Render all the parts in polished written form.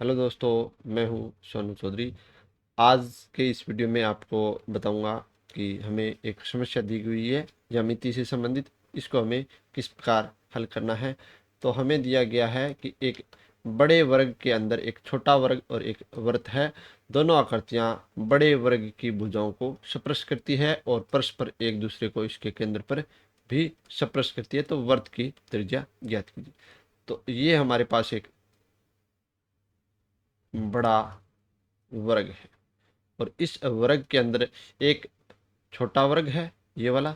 Hello दोस्तों, मैं हूं सोनू चौधरी। आज के इस वीडियो में आपको बताऊंगा कि हमें एक समस्या दी हुई है ज्यामिति से संबंधित। इसको हमें किस प्रकार हल करना है। तो हमें दिया गया है कि एक बड़े वर्ग के अंदर एक छोटा वर्ग और एक वृत्त है। दोनों आकृतियां बड़े वर्ग की भुजाओं को स्पर्श करती है और परस्पर एक दूसरे को इसके केंद्र पर भी स्पर्श करती है। तो वृत्त की त्रिज्या ज्ञात कीजिए। तो ये हमारे पास एक बड़ा वर्ग है और इस वर्ग के अंदर एक छोटा वर्ग है, ये वाला,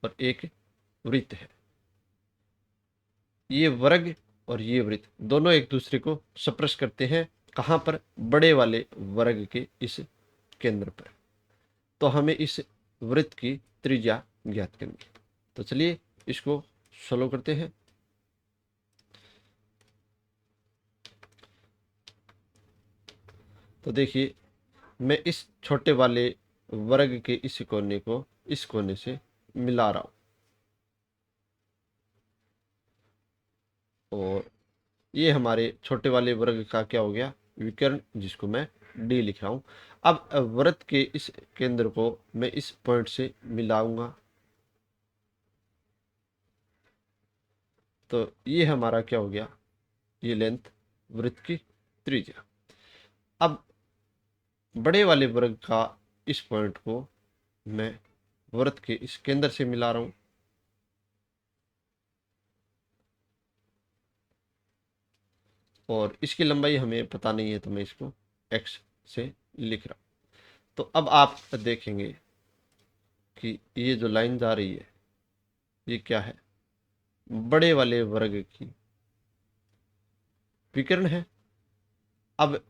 और एक वृत्त है। ये वर्ग और ये वृत्त दोनों एक दूसरे को स्पर्श करते हैं। कहाँ पर? बड़े वाले वर्ग के इस केंद्र पर। तो हमें इस वृत्त की त्रिज्या ज्ञात करनी है। तो चलिए इसको सोल्व करते हैं। तो देखिए, मैं इस छोटे वाले वर्ग के इस कोने को इस कोने से मिला रहा हूं और ये हमारे छोटे वाले वर्ग का क्या हो गया? विकर्ण, जिसको मैं डी लिख रहा हूं। अब वृत्त के इस केंद्र को मैं इस पॉइंट से मिलाऊंगा। तो ये हमारा क्या हो गया? ये लेंथ वृत्त की त्रिज्या। अब बड़े वाले वर्ग का इस पॉइंट को मैं वृत्त के इस केंद्र से मिला रहा हूं। और इसकी लंबाई हमें पता नहीं है, तो मैं इसको x से लिख रहा हूं। तो अब आप देखेंगे कि ये जो लाइन जा रही है, ये क्या है? बड़े वाले वर्ग की विकर्ण है। अब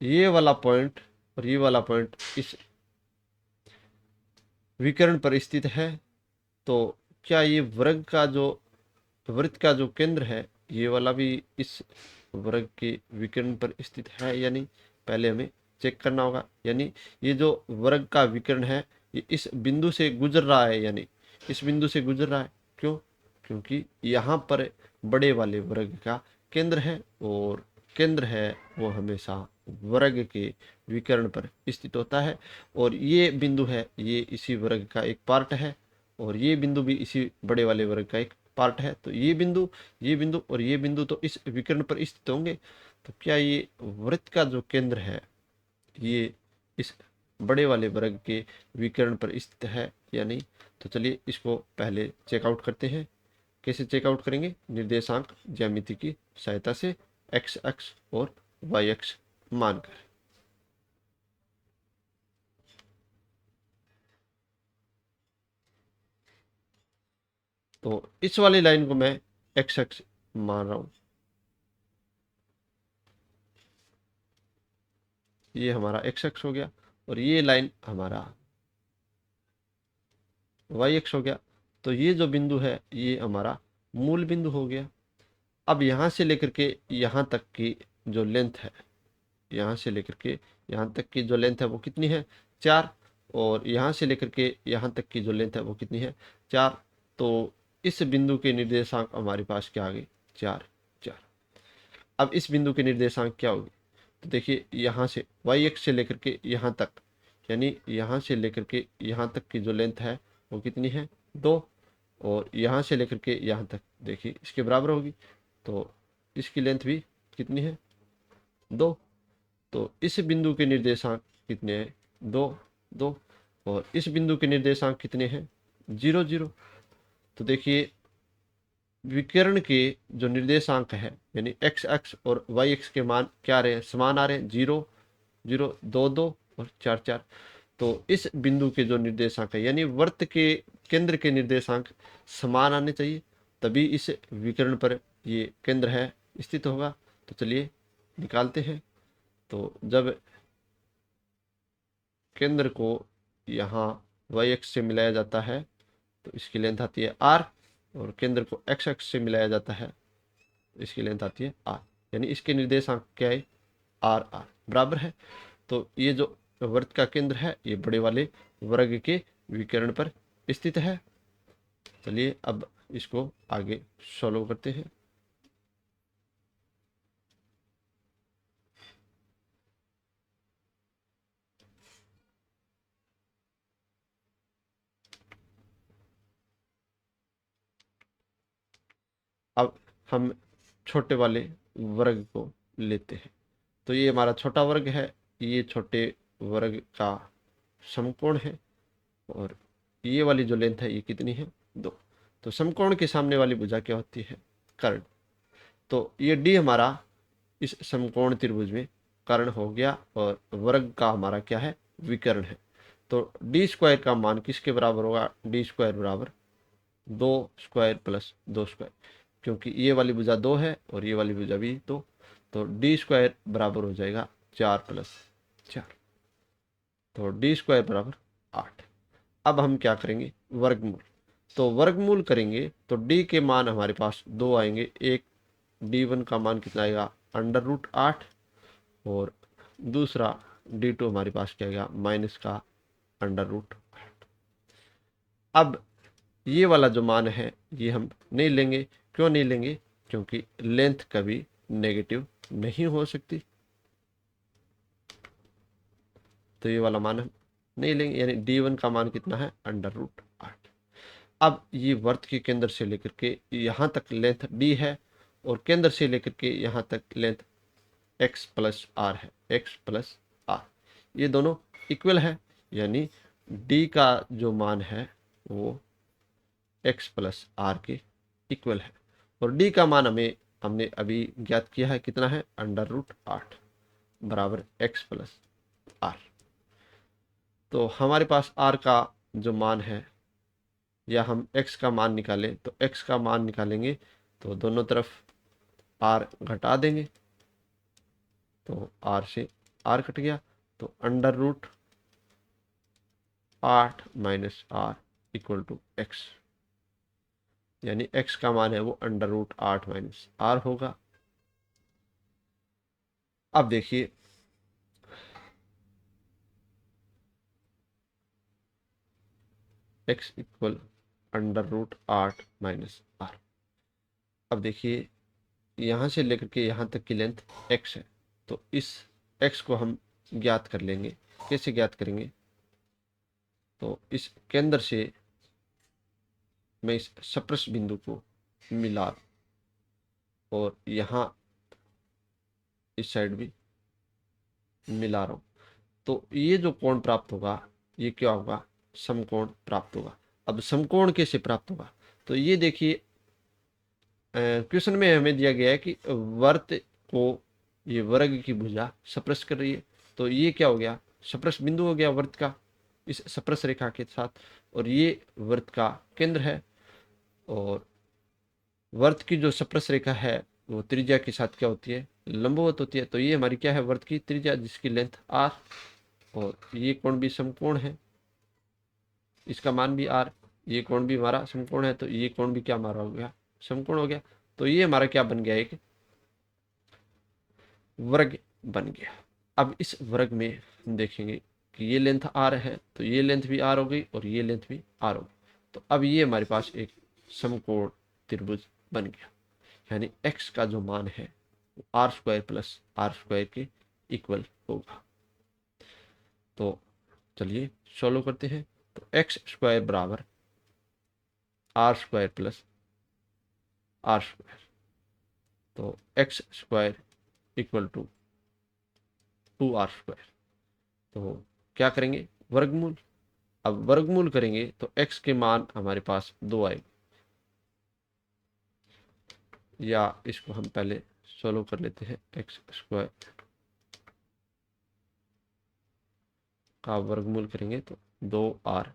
ये वाला पॉइंट और ये वाला पॉइंट इस विकर्ण पर स्थित है। तो क्या ये वर्ग का जो वृत्त का जो केंद्र है, ये वाला भी इस वर्ग के विकर्ण पर स्थित है या नहीं? पहले हमें चेक करना होगा। यानी ये जो वर्ग का विकर्ण है, ये इस बिंदु से गुजर रहा है या नहीं? इस बिंदु से गुजर रहा है। क्यों? क्योंकि यहाँ पर बड़े वाले वर्ग का केंद्र है और केंद्र है वो हमेशा वर्ग के विकर्ण पर स्थित होता है। और ये बिंदु है, ये इसी वर्ग का एक पार्ट है और ये बिंदु भी इसी बड़े वाले वर्ग का एक पार्ट है। तो ये बिंदु और ये बिंदु तो इस विकर्ण पर स्थित होंगे। तो क्या ये वृत्त का जो केंद्र है, ये इस बड़े वाले वर्ग के विकर्ण पर स्थित है या नहीं? तो चलिए इसको पहले चेकआउट करते हैं। कैसे चेकआउट करेंगे? निर्देशांक ज्यामिति की सहायता से, एक्स अक्ष और वाई अक्ष मानकर। तो इस वाली लाइन को मैं एक्स अक्ष मान रहा हूं। ये हमारा एक्स अक्ष हो गया और ये लाइन हमारा वाई अक्ष हो गया। तो ये जो बिंदु है, ये हमारा मूल बिंदु हो गया। अब यहां से लेकर के यहां तक की जो लेंथ है, यहाँ से लेकर के यहाँ तक की जो लेंथ है वो कितनी है? 4। और यहाँ से लेकर के यहाँ तक की जो लेंथ है वो कितनी है? 4। तो इस बिंदु के निर्देशांक हमारे पास क्या आ गए? 4 4। अब इस बिंदु के निर्देशांक क्या होगी? तो देखिए, यहाँ से वाई एक्स से लेकर के यहाँ तक, यानी यहाँ से लेकर के यहाँ तक की जो लेंथ है वो कितनी है? 2। और यहाँ से लेकर के यहाँ तक देखिए इसके बराबर होगी। तो इसकी लेंथ भी कितनी है? 2। तो इस बिंदु के निर्देशांक कितने हैं? 2 2। और इस बिंदु के निर्देशांक कितने हैं? 0 0। तो देखिए, विकर्ण के जो निर्देशांक है, यानी एक्स अक्ष और वाई अक्ष के मान क्या रहे हैं? समान आ रहे हैं। 0 0 2 2 और 4 4। तो इस बिंदु के जो निर्देशांक है, यानी वृत्त के केंद्र के निर्देशांक समान आने चाहिए, तभी इस विकर्ण पर ये केंद्र है स्थित होगा। तो चलिए निकालते हैं। तो जब केंद्र को यहाँ वाई अक्ष से मिलाया जाता है तो इसकी लेंथ आती है r, और केंद्र को x अक्ष से मिलाया जाता है तो इसकी लेंथ आती है r। यानी इसके निर्देशांक क्या है? r r बराबर है। तो ये जो वृत्त का केंद्र है, ये बड़े वाले वर्ग के विकर्ण पर स्थित है। चलिए अब इसको आगे सॉल्व करते हैं। हम छोटे वाले वर्ग को लेते हैं। तो ये हमारा छोटा वर्ग है, ये छोटे वर्ग का समकोण है, और ये वाली जो लेंथ है ये कितनी है, 2। तो समकोण के सामने वाली भुजा क्या होती है, कर्ण। तो ये डी हमारा इस समकोण त्रिभुज में कर्ण हो गया, और वर्ग का हमारा क्या है, विकर्ण है। तो डी स्क्वायर का मान किसके बराबर होगा, डी स्क्वायर बराबर 2 स्क्वायर प्लस 2 स्क्वायर, क्योंकि ये वाली भुजा 2 है और ये वाली भुजा भी 2। तो डी स्क्वायर बराबर हो जाएगा 4 प्लस 4, तो डी स्क्वायर बराबर 8। अब हम क्या करेंगे, वर्गमूल। तो वर्गमूल करेंगे तो डी के मान हमारे पास 2 आएंगे। एक डी1 का मान कितना आएगा, √8, और दूसरा डी2 हमारे पास क्या आएगा, माइनस का √8। अब ये वाला जो मान है ये हम नहीं लेंगे। क्यों नहीं लेंगे, क्योंकि लेंथ कभी नेगेटिव नहीं हो सकती, तो ये वाला मान हम नहीं लेंगे, यानी डी1 का मान कितना है, √8। अब ये वर्त के केंद्र से लेकर के यहाँ तक लेंथ डी है, और केंद्र से लेकर के यहाँ तक लेंथ x प्लस आर है, x प्लस आर, ये दोनों इक्वल है, यानी d का जो मान है वो x प्लस आर के इक्वल है। और d का मान हमने अभी ज्ञात किया है, कितना है, √8 बराबर x प्लस आर। तो हमारे पास r का जो मान है, या हम x का मान निकालें, तो x का मान निकालेंगे तो दोनों तरफ r घटा देंगे, तो r से r कट गया, तो √8 minus r equal to x, यानी x का मान है वो √8 माइनस r होगा। अब देखिए x इक्वल √8 माइनस r। अब देखिए यहाँ से लेकर के यहाँ तक की लेंथ x है, तो इस x को हम ज्ञात कर लेंगे। कैसे ज्ञात करेंगे, तो इस केंद्र से मैं इस स्पर्श बिंदु को मिला, और यहाँ इस साइड भी मिला रहा हूँ, तो ये जो कोण प्राप्त होगा ये क्या होगा, समकोण प्राप्त होगा। अब समकोण कैसे प्राप्त होगा, तो ये देखिए क्वेश्चन में हमें दिया गया है कि वर्त को ये वर्ग की भुजा स्पर्श कर रही है, तो ये क्या हो गया, स्पर्श बिंदु हो गया वर्त का इस स्पर्श रेखा के साथ, और ये वर्त का केंद्र है, और वर्त की जो स्पर्श रेखा है वो त्रिज्या के साथ क्या होती है, लंबवत होती है। तो ये हमारी क्या है, वर्त की त्रिज्या, जिसकी लेंथ r, और ये कोण भी समकोण है, इसका मान भी r, ये कोण भी हमारा समकोण है, तो ये कोण भी क्या हमारा हो गया, समकोण हो गया। तो ये हमारा क्या बन गया, एक वर्ग बन गया। अब इस वर्ग में हम देखेंगे कि ये लेंथ r है, तो ये लेंथ भी r हो गई, और ये लेंथ भी r हो गई। तो अब ये हमारे पास एक समकोण त्रिभुज बन गया, यानी x का जो मान है r² प्लस r² के इक्वल होगा। तो चलिए सॉल्व करते हैं। तो x² बराबर r² प्लस r², तो x² इक्वल टू 2r²। तो क्या करेंगे, वर्गमूल। अब वर्गमूल करेंगे तो x के मान हमारे पास 2 आएंगे, या इसको हम पहले सॉल्व कर लेते हैं। x² का वर्गमूल करेंगे तो 2r²।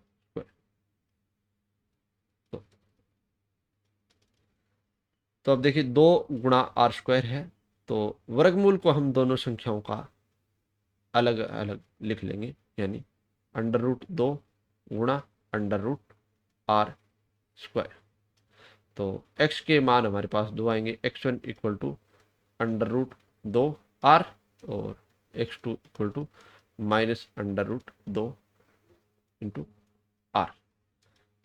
तो अब देखिए 2 गुणा r² है, तो वर्गमूल को हम दोनों संख्याओं का अलग अलग लिख लेंगे, यानी √2 गुणा √r²। तो x के मान हमारे पास 2 आएंगे, x1 इक्वल टू √2r, और x2 equal to minus √2 into r।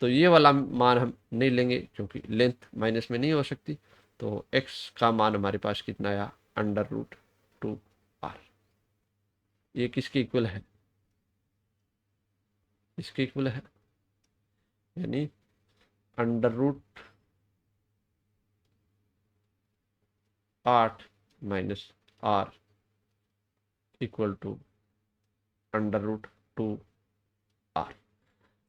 तो ये वाला मान हम नहीं लेंगे, क्योंकि लेंथ माइनस में नहीं हो सकती। तो x का मान हमारे पास कितना आया, √2r। ये किसके इक्वल है, इसके इक्वल है, यानी √2 8 minus R equal to √2 R.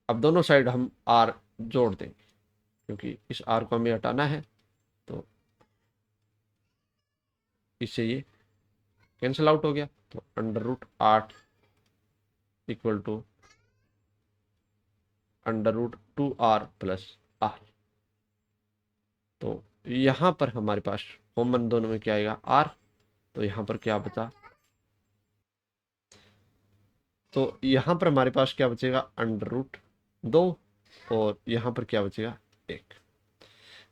अब दोनों साइड हम आर जोड़ देंगे क्योंकि इस आर को हमें हटाना है, तो इससे ये कैंसिल आउट हो गया। तो √8 equal to √2 R plus R. तो यहाँ पर हमारे पास कॉमन दोनों में क्या आएगा, आर। तो यहाँ पर क्या बचा, तो यहाँ पर हमारे पास क्या बचेगा, √2, और यहाँ पर क्या बचेगा, 1।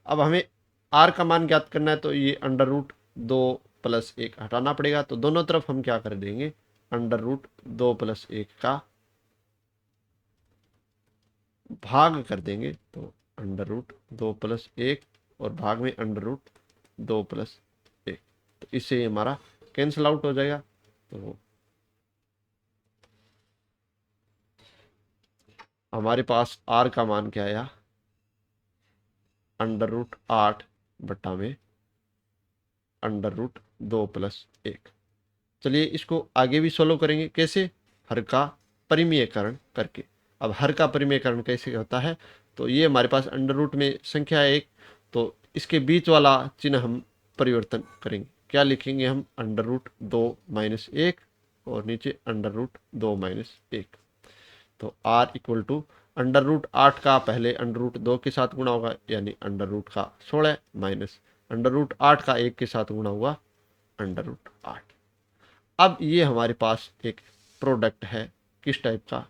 अब हमें आर का मान ज्ञात करना है, तो ये √2 प्लस 1 हटाना पड़ेगा। तो दोनों तरफ हम क्या कर देंगे, √2 प्लस 1 का भाग कर देंगे। तो √2 प्लस 1 और भाग में √2 प्लस 1। तो इससे हमारा कैंसिल आउट हो जाएगा। तो हमारे पास आर का मान क्या आया, √8 बट्टा में √2 प्लस 1। चलिए इसको आगे भी सोल्व करेंगे, कैसे, हर का परिमेयकरण करके। अब हर का परिमेयकरण कैसे होता है, तो ये हमारे पास अंडर में संख्या है 1, तो इसके बीच वाला चिन्ह हम परिवर्तन करेंगे। क्या लिखेंगे हम, √2 माइनस 1 और नीचे √2 माइनस 1। तो आर इक्वल टू √8 का पहले √2 के साथ गुणा होगा, यानी √16 माइनस √8 का 1 के साथ गुणा हुआ √8। अब ये हमारे पास एक प्रोडक्ट है किस टाइप का,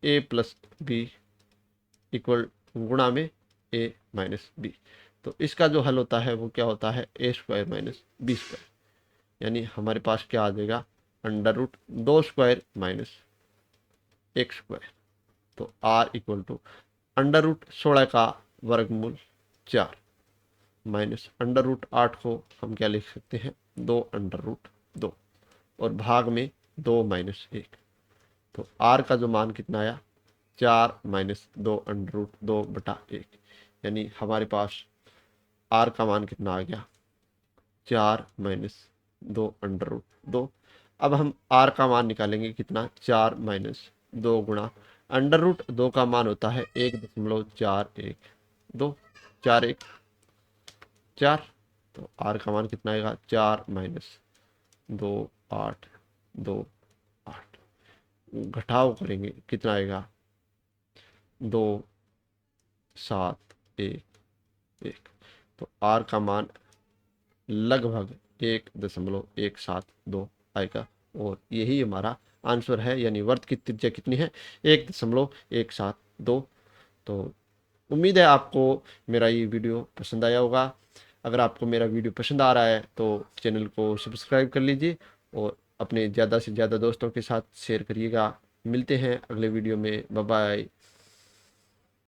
a प्लस बी इक्वल गुणा में a माइनस बी। तो इसका जो हल होता है वो क्या होता है, a² माइनस b², यानी हमारे पास क्या आ जाएगा, √2² माइनस 1²। तो r इक्वल टू √16 का वर्गमूल 4 माइनस √8 को हम क्या लिख सकते हैं, 2√2 और भाग में 2 माइनस 1। तो r का जो मान कितना आया, 4 माइनस 2√2 बटा 1, यानी हमारे पास r का मान कितना आ गया, 4 माइनस 2√2। अब हम r का मान निकालेंगे कितना, 4 माइनस 2 गुणा √2 का मान होता है 1.412, 4 1 4। तो r का मान कितना आएगा, 4 माइनस 2 8 2 8, घटाव करेंगे कितना आएगा, 2 7 1 1। तो r का मान लगभग 1.172 आएगा, और यही हमारा आंसर है, यानी वर्त की त्रिज्या कितनी है, 1.172। तो उम्मीद है आपको मेरा ये वीडियो पसंद आया होगा। अगर आपको मेरा वीडियो पसंद आ रहा है तो चैनल को सब्सक्राइब कर लीजिए और अपने ज़्यादा से ज़्यादा दोस्तों के साथ शेयर करिएगा। मिलते हैं अगले वीडियो में, बाय बाय।